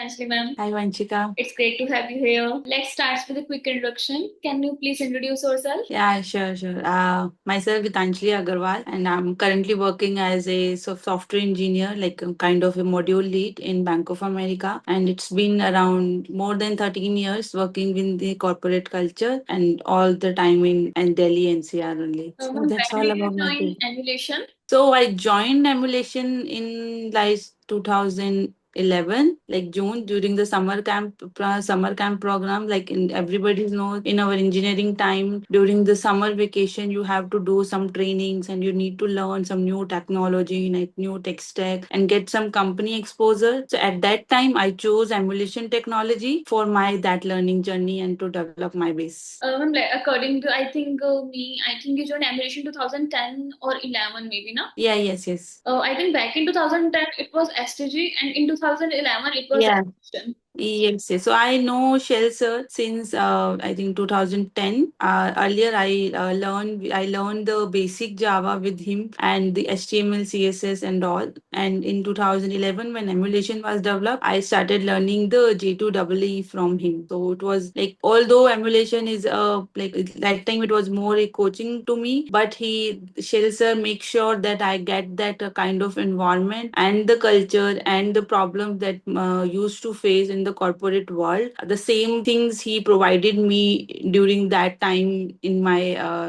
Anjali ma'am. Hi, Vanchika. It's great to have you here. Let's start with a quick introduction. Can you please introduce yourself? Yeah, sure. Myself Gitanjali Agarwal, and I'm currently working as a software engineer, like a kind of a module lead in Bank of America. And it's been around more than 13 years working in the corporate culture and all the time in Delhi NCR only. So Ma'am, that's when all did you about my join thing. Emulation? So I joined Emulation in like 2011, like June, during the summer camp program. Like in everybody knows, in our engineering time, during the summer vacation, you have to do some trainings and you need to learn some new technology, like new tech stack, and get some company exposure. So at that time, I chose Emulation technology for my that learning journey and to develop my base. Ma'am, like, according to I think you joined Emulation 2010 or 11 maybe, na? Yeah, yes. I think back in 2010 it was STG and in 2011 it was Yeah. Emulation. Yes. So I know Shell sir since I think 2010. Earlier I learned the basic Java with him and the HTML, CSS and all. And in 2011 when emulation was developed, I started learning the J2EE from him. So it was like, although emulation is like that time it was more a coaching to me, but Shell sir make sure that I get that kind of environment and the culture and the problems that used to face in the corporate world. The same things he provided me during that time in my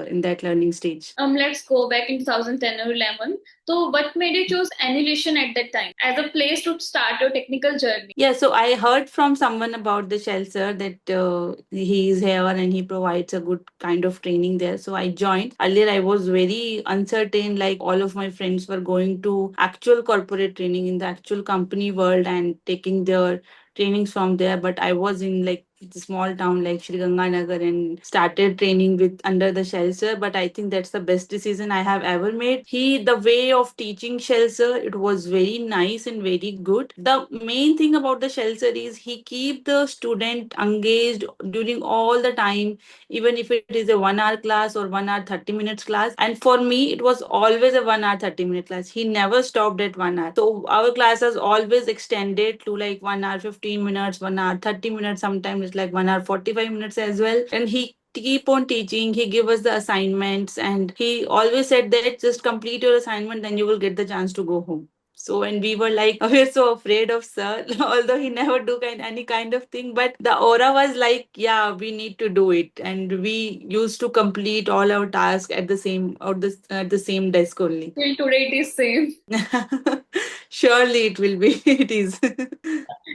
in that learning stage. Let's go back in 2010 or 11. So, what made you choose Emulation at that time as a place to start your technical journey? Yeah, so I heard from someone about the shelter that he is here and he provides a good kind of training there. So I joined. Earlier, I was very uncertain, like all of my friends were going to actual corporate training in the actual company world and taking their trainings from there. But I was in like the small town like Sri Ganganagar and started training with under the shelter. But I think that's the best decision I have ever made. The way of teaching shelter, it was very nice and very good. The main thing about the shelter is he keep the student engaged during all the time, even if it is a 1 hour class or 1 hour 30 minutes class. And for me, it was always a 1 hour 30-minute class. He never stopped at 1 hour. So our class has always extended to like 1 hour 15 minutes, 1 hour 30 minutes. Sometimes it's like 1 hour 45 minutes as well. And he keep on teaching. He give us the assignments and he always said that just complete your assignment, then you will get the chance to go home. So and we were like, we're so afraid of sir, although he never do any kind of thing, but the aura was like, yeah, we need to do it, and we used to complete all our tasks at the same or the at the same desk only. Till today, it is same. Surely it will be. It is.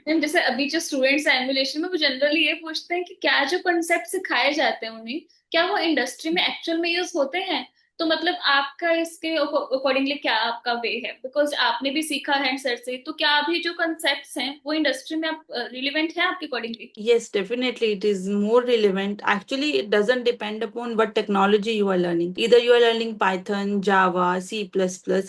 Ma'am जैसे अभी जो students हैं emulation में वो generally ये पूछते हैं कि क्या जो कंसेप्ट सिखाए जाते हैं उन्हें क्या वो इंडस्ट्री में एक्चुअल में यूज होते हैं। तो मतलब आपका इसके अकॉर्डिंगली क्या आपका वे है बिकॉज आपने भी सीखा है सर से तो क्या अभी जो कंसेप्ट्स हैं वो इंडस्ट्री में आप रिलेवेंट है आपके accordingly. Yes, definitely. It is more relevant. Actually, it doesn't depend upon what technology you are learning. Either you are learning Python, Java, C++,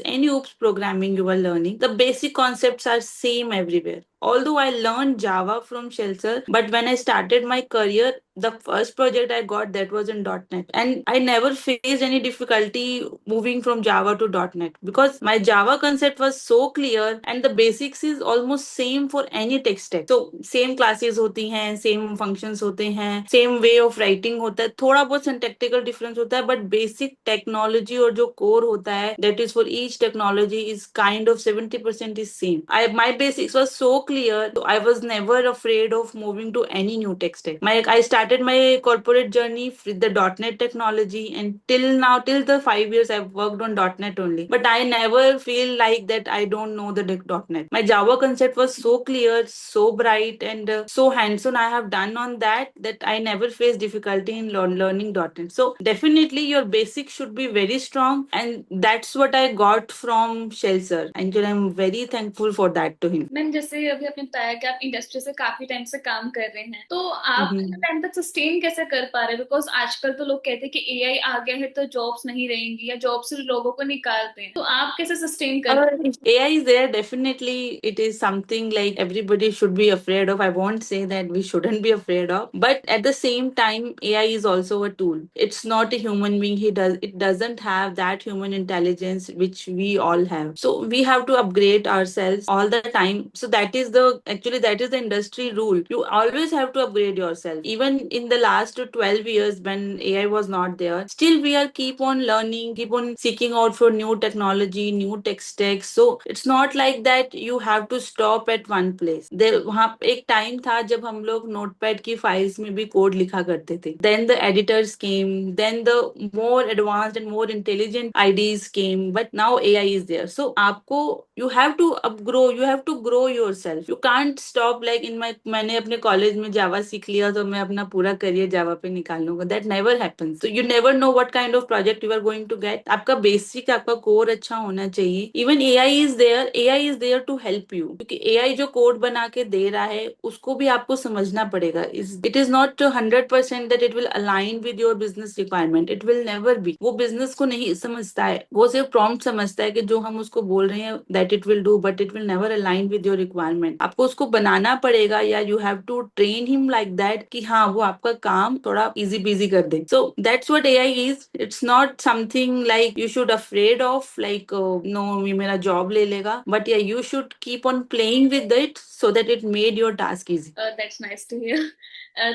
any OOPS programming you are learning. The basic concepts are same everywhere. Although I learned Java from Shelter, but when I started my career, the first project I got that was in .NET, and I never faced any difficulty moving from Java to .NET because my Java concept was so clear, and the basics is almost same for any tech stack. So same classes होती हैं, same functions होते हैं, same way of writing होता है, थोड़ा बहुत syntactical difference होता है, but basic technology और जो core होता है, that is for each technology is kind of 70% is same. My basics was so clear, so I was never afraid of moving to any new tech stack. I started my corporate journey with the .NET technology, and till now, till the 5 years, I've worked on .NET only. But I never feel like that I don't know the .NET. My Java concept was so clear, so bright, and so hands-on I have done on that I never faced difficulty in learning .NET. So definitely your basics should be very strong, and that's what I got from Shell sir. And I'm very thankful for that to him. Ma'am जैसे अभी आपने बताया कि आप industry से काफी time से काम कर रहे हैं तो आप इतना Mhm. टाइम तक सस्टेन कैसे कर पा रहे हैं बिकॉज आजकल तो लोग कहते हैं कि एआई आ गया है तो जॉब्स नहीं रहेंगी या जॉब से लोगों को निकालते हैं तो आप कैसे सस्टेन कर If AI is there, definitely it is something like everybody should be afraid of. I won't say that we shouldn't be afraid of, but at the same time, AI is also a tool. It's not a human being. It doesn't have that human intelligence which we all have. So we have to upgrade ourselves all the time. So that is that is the industry rule. You always have to upgrade yourself. Even in the last 12 years when AI was not there, still we are keep on learning, keep on seeking out for new technology, new tech stacks. So it's not like that you have to stop at one place. There वहाँ एक time था जब हम लोग notepad की files में भी code लिखा करते थे. Then the editors came, then the more advanced and more intelligent IDs came, but now AI is there. So आपको you have to upgrow, you have to grow yourself. You can't stop like in my मैंने अपने college में जावा सीख लिया तो मैं अपना पूरा करियर जावा पे निकाल लूंगा. That never happens. So you never know what kind of project you are going to get. आपका बेसिक, आपका कोर अच्छा होना चाहिए. Even AI is there, AI is there to help you. क्योंकि AI जो कोड बना के दे रहा है उसको भी आपको समझना पड़ेगा. It is not 100% that it will align with your business requirement. It will never be. वो बिजनेस को नहीं समझता है, वो सिर्फ प्रॉम्प्ट समझता है कि जो हम उसको बोल रहे हैं that it will do, but it will never align with your requirement. आपको उसको बनाना पड़ेगा या you have to train him like that कि हाँ वो आपका काम थोड़ा easy busy कर दे. So that's what AI is. It's not something like you should afraid of like no ये मेरा job ले लेगा. But yeah, you should keep on playing with it so that it made your task easy. That's nice to hear.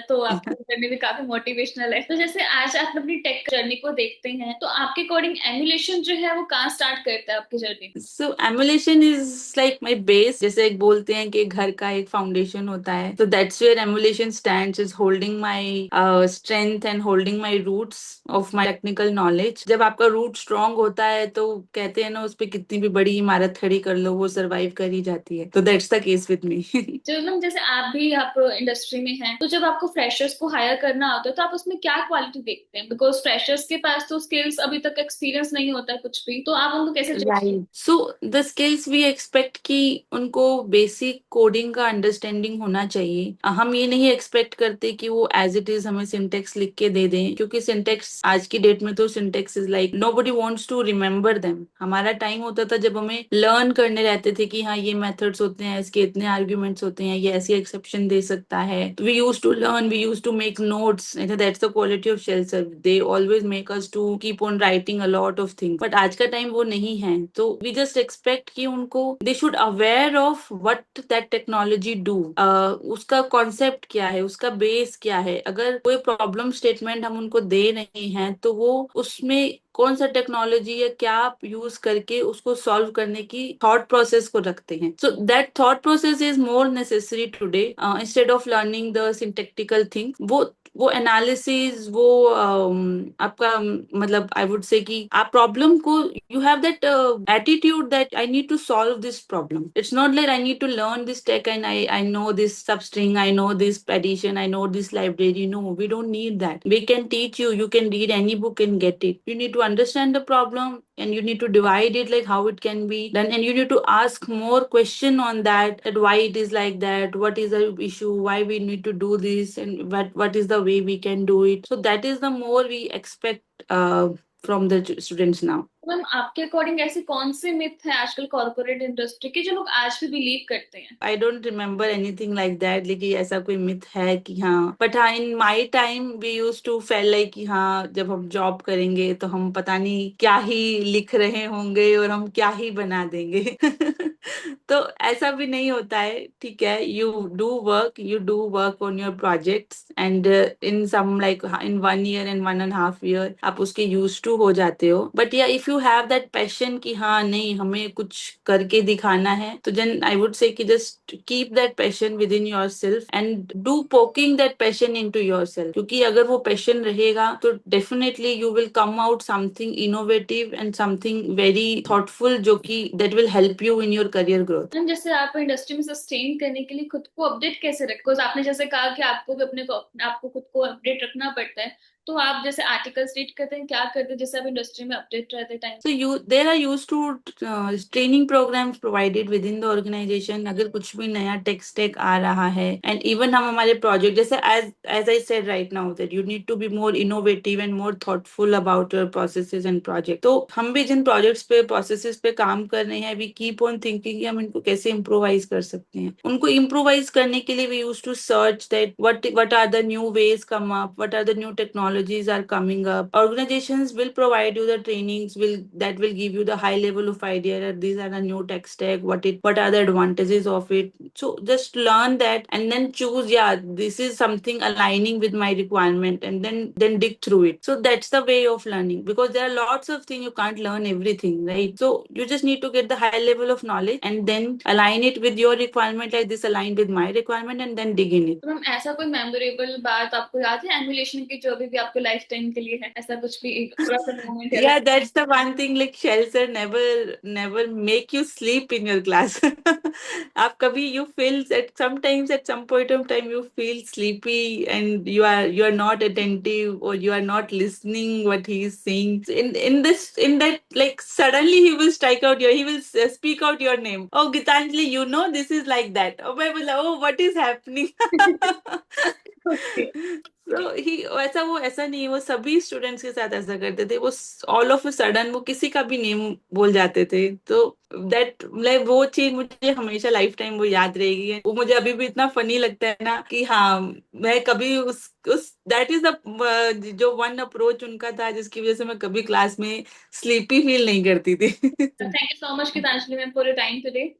तो आपकी journey भी काफी motivational है. तो जैसे आज आप अपनी टेक जर्नी को देखते हैं तो आपके अकॉर्डिंग एमुलेशन जो है वो कहाँ स्टार्ट करता है आपकी journey? So emulation is like my base. जैसे एक बोलते हैं कि घर का एक फाउंडेशन होता है. So that's where emulation stands, is holding my strength and holding my roots of my technical knowledge. जब आपका रूट स्ट्रांग होता है तो कहते हैं ना उस पे कितनी भी बड़ी इमारत खड़ी कर लो वो सरवाइव कर ही जाती है. तो that's the case with me. जो मैम जैसे आप भी आप इंडस्ट्री में हैं तो जब आपको फ्रेशर्स को हायर करना होता है तो आप उसमें क्या क्वालिटी देखते हैं? बिकॉज फ्रेशर्स के पास तो स्किल्स अभी तक एक्सपीरियंस नहीं होता है कुछ भी, तो आप उनको कैसे जज करते हैं? Right. So the skills we expect कि उनको बेसिक कोडिंग का अंडरस्टैंडिंग होना चाहिए. हम ये नहीं एक्सपेक्ट करते कि वो एज इट इज हमें सिंटेक्स लिख के दे दें, क्योंकि सिंटेक्स आज की डेट में तो syntax is like nobody wants to remember them. हमारा टाइम होता था जब हमें लर्न करने रहते थे कि हाँ ये मेथड्स होते हैं, इसके इतने आर्ग्यूमेंट्स होते हैं, ये ऐसी एक्सेप्शन दे सकता है. We use to learn, we use to make notes. That's the quality of shell sir. They always make us to keep on writing a lot of things. But आज का टाइम वो नहीं है. तो वी जस्ट एक्सपेक्ट कि उनको they should aware of what that technology do. उसका concept क्या है, उसका बेस क्या है. अगर कोई प्रॉब्लम स्टेटमेंट हम उनको दे रहे हैं तो वो उसमें कौन सा टेक्नोलॉजी या क्या आप यूज करके उसको सॉल्व करने की थॉट प्रोसेस को रखते हैं. So that thought process is more necessary today instead of learning the syntactical thing. वो एनालिसिस, वो आपका मतलब आई वुड से कि आप प्रॉब्लम को you have that attitude that I need to solve this problem. It's not like I need to learn this tech and I know this substring, I know this addition, I know this library. No, we don't need that. We can teach you. You can read any book and get it. You need to understand the problem and you need to divide it like how it can be done, and you need to ask more question on that why it is like that, what is the issue, why we need to do this, and what is the way we can do it. So that is the more we expect from the students now. Ma'am आपके according ऐसे कौन से myth है आजकल corporate industry के जो लोग आज भी बिलीव करते हैं? I don't remember anything like that. लेकिन ऐसा कोई मिथ है कि हाँ, बट हाँ in my time we use to fail like कि हाँ जब हम जॉब करेंगे तो हम पता नहीं क्या ही लिख रहे होंगे और हम क्या ही बना देंगे. तो ऐसा भी नहीं होता है. ठीक है, you do work on your projects and in some like in 1 year and 1.5 year आप उसके used to हो जाते हो. But yeah, if you have that passion कि हाँ नहीं हमें कुछ करके दिखाना है, तो then I would say कि just keep that passion within yourself and do poking that passion into yourself. क्योंकि अगर वो passion रहेगा तो definitely you will come out something innovative and something very thoughtful जो कि that will help you in your career growth. Ma'am जैसे आप industry में सस्टेन करने के लिए खुद को अपडेट कैसे रखें? बिकॉज आपने जैसे कहा कि आपको भी आपको खुद को अपडेट रखना पड़ता है, तो आप जैसे आर्टिकल्स रीड करते हैं, क्या करते हैं जैसे आप इंडस्ट्री में अपडेट रहते time? So there are used to training programs provided within the organization. अगर कुछ भी नया टेक स्टेक आ रहा है and even हम हमारे प्रोजेक्ट जैसे as I said right now that you need to be more innovative and more thoughtful about your processes and project. तो हम भी जिन प्रोजेक्ट्स पे प्रोसेसेस पे काम कर रहे हैं we keep on thinking कि हम इनको कैसे इम्प्रोवाइज कर सकते हैं. उनको इम्प्रोवाइज करने के लिए we used to search that what are the new ways come up, what are the new technologies technologies are coming up. Organizations will provide you the trainings will give you the high level of idea that these are the new tech stack, what are the advantages of it. So just learn that and then choose, yeah, this is something aligning with my requirement, and then dig through it. So that's the way of learning, because there are lots of things, you can't learn everything, right? So you just need to get the high level of knowledge and then align it with your requirement, like this aligned with my requirement, and then dig in it. तो ma'am ऐसा कोई memorable बात आपको याद है emulation की जो अभी भी आपको लाइफ टाइम के लिए है, ऐसा कुछ भी एक थोड़ा सा मोमेंट याद Yeah, that's the one thing, like Shell sir never make you sleep in your class. आप कभी you feel at sometimes at some point of time you feel sleepy and you are not attentive or you are not listening what he is saying. In that, like suddenly he will strike out he will speak out your name. Oh, Gitanjali, you know this is like that. Oh, मैं बोला, oh, what is happening? Okay. तो ही ऐसा नहीं, वो सभी students के साथ ऐसा करते थे। वो ऑल ऑफ अ सडन वो किसी का भी नेम बोल जाते थे। तो दैट लाइक वो चीज मुझे हमेशा लाइफ टाइम वो याद रहेगी। वो मुझे अभी भी इतना फनी लगता है ना कि हाँ, मैं कभी उस दैट इज द जो वन अप्रोच उनका था जिसकी वजह से मैं कभी क्लास में स्लीपी फील नहीं करती थी। Thank you so much Geetanjali ma'am for your time today.